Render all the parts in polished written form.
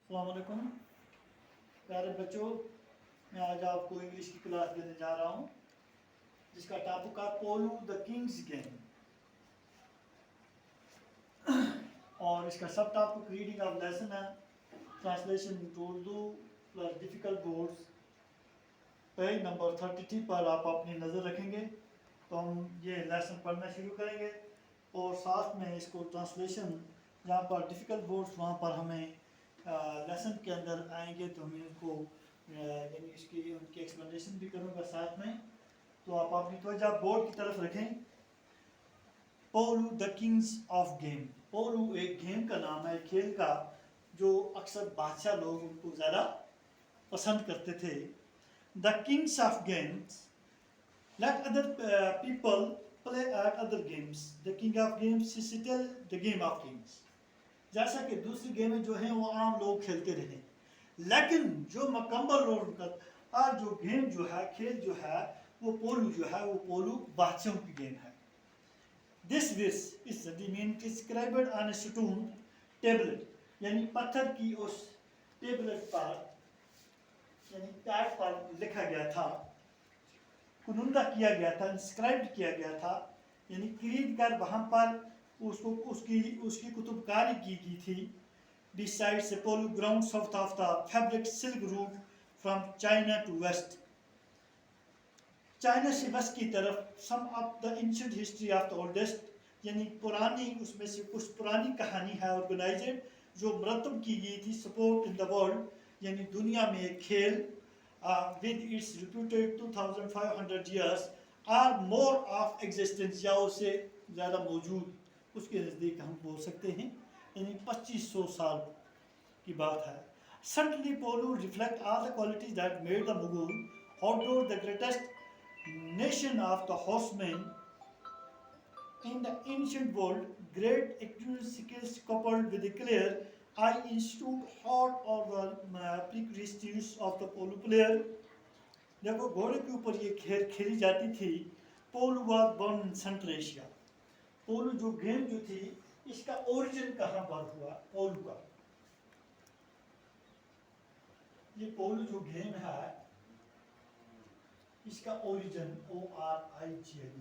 अस्सलाम वालेकुम प्यारे बच्चों। मैं आज आपको इंग्लिश की क्लास देने जा रहा हूँ जिसका टॉपिक है पोलू द किंग्स गेम। और इसका सब टॉपिक रीडिंग ऑफ लेसन है, translation to Urdu plus difficult words. Page number 32 पर आप अपनी नज़र रखेंगे तो हम ये लेसन पढ़ना शुरू करेंगे और साथ में इसको ट्रांसलेशन जहाँ पर डिफ़िकल्ट वर्ड्स वहाँ पर हमें लेसन के अंदर आएंगे तो मैं इनको यानी इसकी उनकी एक्सप्लेनेशन भी करूँगा साथ में। तो आप अपनी तवज्जो बोर्ड की तरफ रखें। पोलू द किंग्स ऑफ गेम। पोलू एक गेम का नाम है, खेल का, जो अक्सर बादशाह लोग उनको ज़्यादा पसंद करते थे। The Kings of games let other people play at other games, the king of games is still the game of Kings. जैसा कि दूसरी गेमें जो हैं वो आम लोग खेलते रहे, लेकिन जो मुकम्मल रोल का जो गेम जो है, खेल जो है, वो पोलू जो है, वो पोलू बादशाहों की गेम है। दिस विस is the mean described on stone tablet, यानी पत्थर की उस टेबलेट पर यानी पैड पर लिखा गया था, कुनुंदा किया गया था, इंस्क्राइब्ड किया गया था, यानी खरीद कर वहाँ पर उसको उसकी उसकी कुतुबकारी की गई थी। Besides the polo ground south of the fabric silk route from China to west, China से वेस्ट की तरफ some of the ancient history of the oldest, यानी पुरानी उसमें से कुछ पुरानी कहानी है ऑर्गेनाइजेड जो मरतब की गई थी स्पोर्ट इन द वर्ल्ड, यानी दुनिया में एक खेल with its reputed 2500 years or more of existence, या उससे ज़्यादा मौजूद, उसके नज़दीक हम बोल सकते हैं, यानी 2500 साल की बात है। Certainly Polu reflect all the qualities that made the Mughal outdoor the greatest nation of the horsemen in the ancient world. Great accurate skills coupled with a clear eye institute hard or the prerequisites of the polo player. देखो घोड़े के ऊपर ये खेल खेली जाती थी। Polo was born in Central Asia. Polo जो गेम जो थी इसका ओरिजिन कहाँ पर हुआ पोलो का? ये पोलो जो गेम है इसका ओरिजिन ORIGN,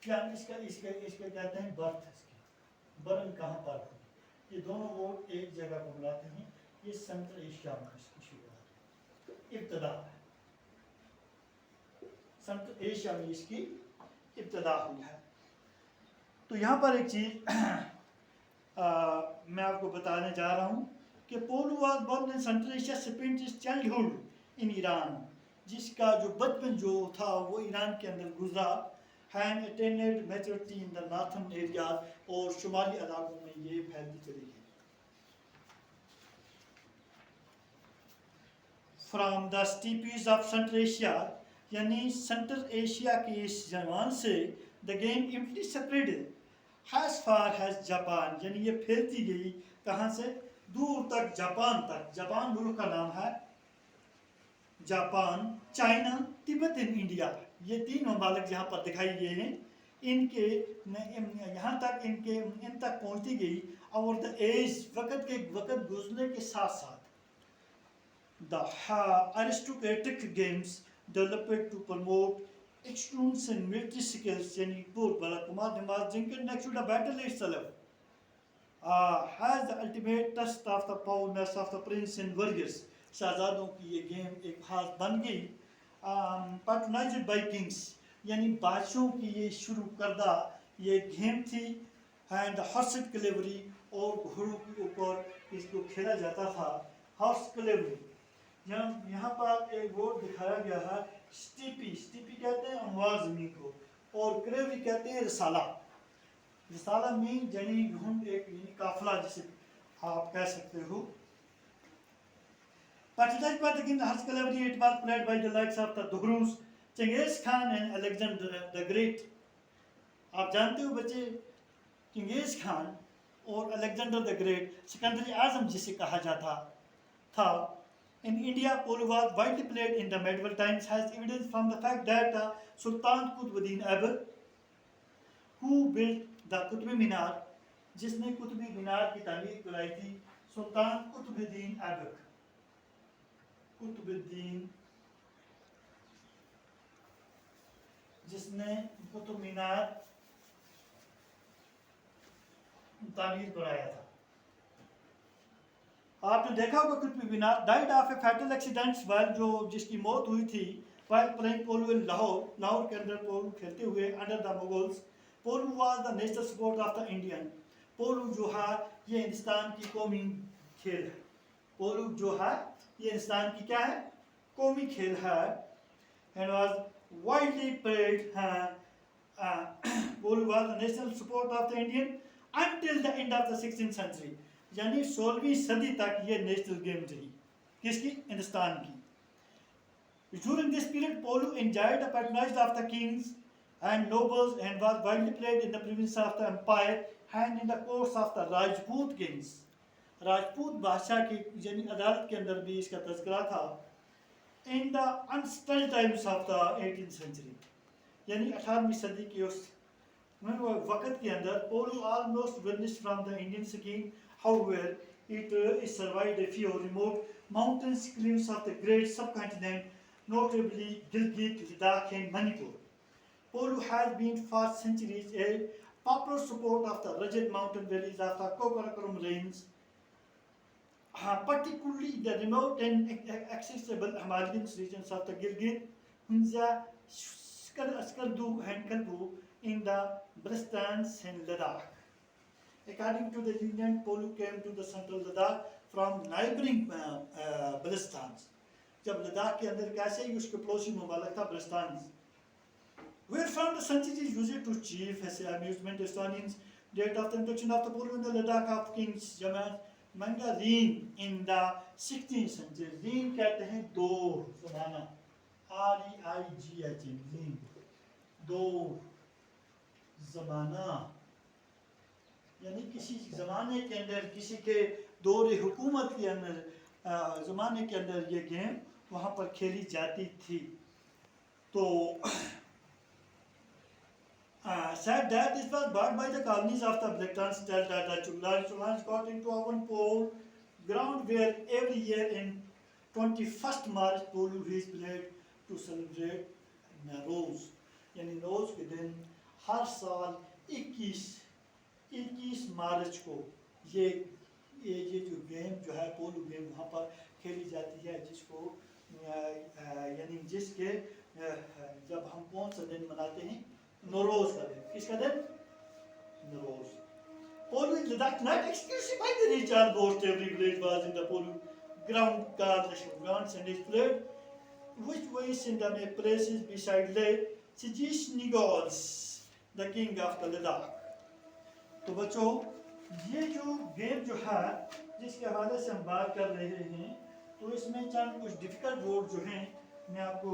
यानी इसका इसका इसका कहते हैं बर्थ, इसकी बर्न कहाँ पर हुई। ये दोनों वर्ड एक जगह को मिलाते हैं। ये सेंट्रल एशिया में इसकी शुरुआत इब्तदा है, सेंट्रल एशिया में इसकी इब्तदा हुई है। तो यहाँ पर एक चीज़ मैं आपको बताने जा रहा हूँ कि polo was born in Central Asia, spent his childhood in Iran, जिसका जो बचपन जो था वो ईरान के अंदर गुजरा। And attended maturity in the northern area, और शुमाली इलाकों में ये फैलती चली गई। From the steppes of Central Asia, यानी सेंट्रल एशिया के इस जवान से द गेम इमली spread as far as Japan, यानी ये फैलती गई कहाँ से? दूर तक, जापान तक। जापान मुल्क का नाम है, Japan, China, Tibet and India, ये तीन ममालिक जहाँ पर दिखाई गए हैं, इनके यहाँ तक इन तक पहुँचती गई। और द एज, वक़्त गुजरने के साथ साथ the aristocratic games developed to promote excellence in military skills, yani poor Balakumar Nimaz Jinkin next to the battle itself has the ultimate test of the powerness of the prince and warriors. शहजादों की ये game एक खास बन गई। Patronised by Kings, यानी बादशाहों की ये शुरू करदा ये गेम थी। एंड हॉर्स क्लेवरी, और घोड़ों के ऊपर इसको खेला जाता था, हॉर्स क्लेवरी। यहाँ पर एक वर्ड दिखाया गया है स्टीपी, स्टीपी कहते हैं हमवार ज़मीन को, और क्रेवरी कहते हैं रिसाला। रिसाला मीन यानी झुंड, एक काफिला जिसे आप कह सकते हो। Participated by the Horse Cavalry, it was played by the likes of the Dughrus, Genghis Khan and Alexander the Great. आप जानते हो बच्चे, चंगेज़ खान और अलेक्जेंडर द ग्रेट, सिकंदर आजम जिसे कहा जाता था। In India, polo was widely played in the medieval times, has evidence from the fact that Sultan Qutbuddin Aibak, who built the Qutb Minar, जिसने कुतुब मीनार की तामीर कराई थी, सुल्तान कुतुबुद्दीन ऐबक, कुतुबुद्दीन, जिसने कुतुब मीनार तामीर कराया था। आपने देखा होगा Qutub Minar died of a fatal accidents while, जो जिसकी मौत हुई थी while playing polo in Lahore, Lahore के अंदर पोलो खेलते हुए under the Mughals. Polo was the national sport of the Indian. Polo जो है ये हिंदुस्तान की कौमी खेल है। पोलो जो है ये हिंदुस्तान की क्या है, कौमी खेल है। And was widely played, polo was the national sport of the Indian until the end of the 16th century, यानी 16वीं सदी तक ये नेशनल गेम रही। किसकी? हिंदुस्तान की। During this period, polo enjoyed the patronage of the kings and nobles and was widely played in the provinces of the empire and in the courts of the Rajput kings. Rajput बादशाह की यानी अदालत के अंदर भी इसका तज़किरा था। In the unstudied times of the 18th century, यानी 18वीं सदी की उस वक़्त के अंदर पोलो almost vanished from the Indian scene. However, it survived a few remote mountainous cliffs of the great subcontinent, notably Gilgit, Ladakh, and Manipur. Polo has been for centuries a popular sport of the rugged mountain valleys of the Karakoram Range, particularly the remote and accessible Himalayan regions of the Gilgit, Hunza, Skardu, and Kalbu in the Baltistans and Ladakh. According to the legend, polo came to the central Ladakh from neighboring Baltistans. जब लद्दाख के अंदर कैसे ही उसके पड़ोसी मुमालिक था Balochistan, where from the centuries used to chief as amusement. Historians date of the introduction of the polo in the Ladakh of Kings Jaman Mangarin in the 16th century. Reign कहते हैं दौर, ज़माना, REIGH, रीन, दौर, ज़माना, यानी किसी ज़माने के अंदर, किसी के दौर हुकूमत के अंदर, ज़माने के अंदर ये गेम वहाँ पर खेली जाती थी। तो said that this was bought by the colonies of the Britons, tell that the Chulans got into a one pole ground where every year in 21st March polo is played to celebrate Nowruz, यानी नौरोज के दिन हर साल 21 मार्च को ये जो game जो है पोलो game वहाँ पर खेली जाती है, जिसको यानी जिसके जब हम कौन सा दिन मनाते हैं, नौरोज का दिन। किसका दिन? Nowruz. Polo in Ladakh not exclusive by the rich almost every village was in the polo ground called the grounds and is played, which was in the places beside Lake Sijishnigols, the king of the Ladakh. तो बच्चों, ये जो game जो है जिसके हवाले से हम बात कर रहे हैं, तो इसमें चंद कुछ डिफिकल्ट वर्ड जो हैं मैं आपको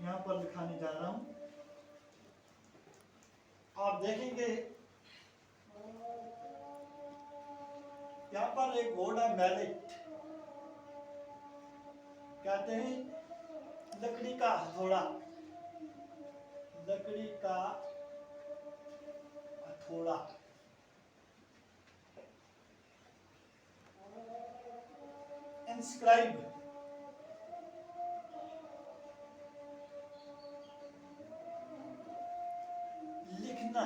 यहाँ पर लिखाने जा रहा हूँ। आप देखेंगे यहाँ पर एक वर्ड है मैलेट, कहते हैं लकड़ी का हथौड़ा, लकड़ी का हथौड़ा। इंस्क्राइब, लिखना।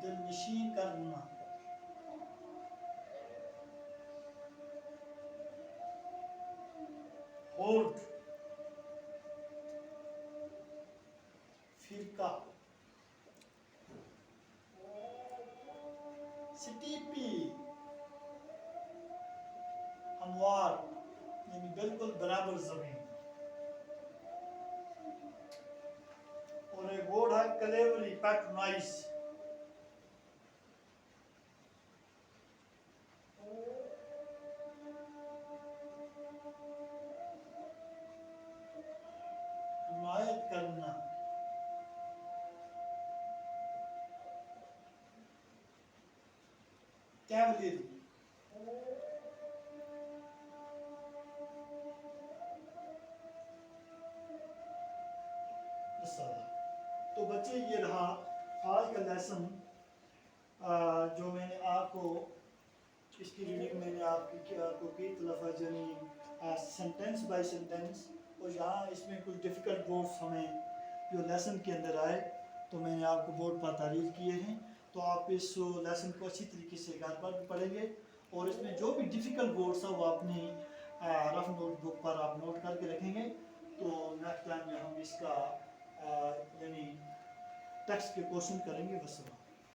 दिलनशीं करना। होल्ड, फिरका। स्टीपी, हमवार, यानी बिल्कुल बराबर जमीन। और एक वर्ड है कलेवरी, पैट्रोनाइज। हिमायत करना। कैवलरी, तो बच्चे ये रहा आज का लेसन जो मैंने आपको इसकी रीडिंग मैंने आपको की लफ्ज़ यानी सेंटेंस बाय सेंटेंस, और यहाँ इसमें कुछ डिफ़िकल्ट वर्ड्स हमें जो लेसन के अंदर आए तो मैंने आपको बोर्ड पर तारीफ किए हैं। तो आप इस लेसन को अच्छी तरीके से घर पर भी पढ़ेंगे और इसमें जो भी डिफ़िकल्ट वर्ड्स है वो अपनी रफ नोटबुक पर आप नोट करके रखेंगे। तो नेक्स्ट टाइम में हम इसका यानी टेक्स्ट के क्वेश्चन करेंगे। वसल्लम।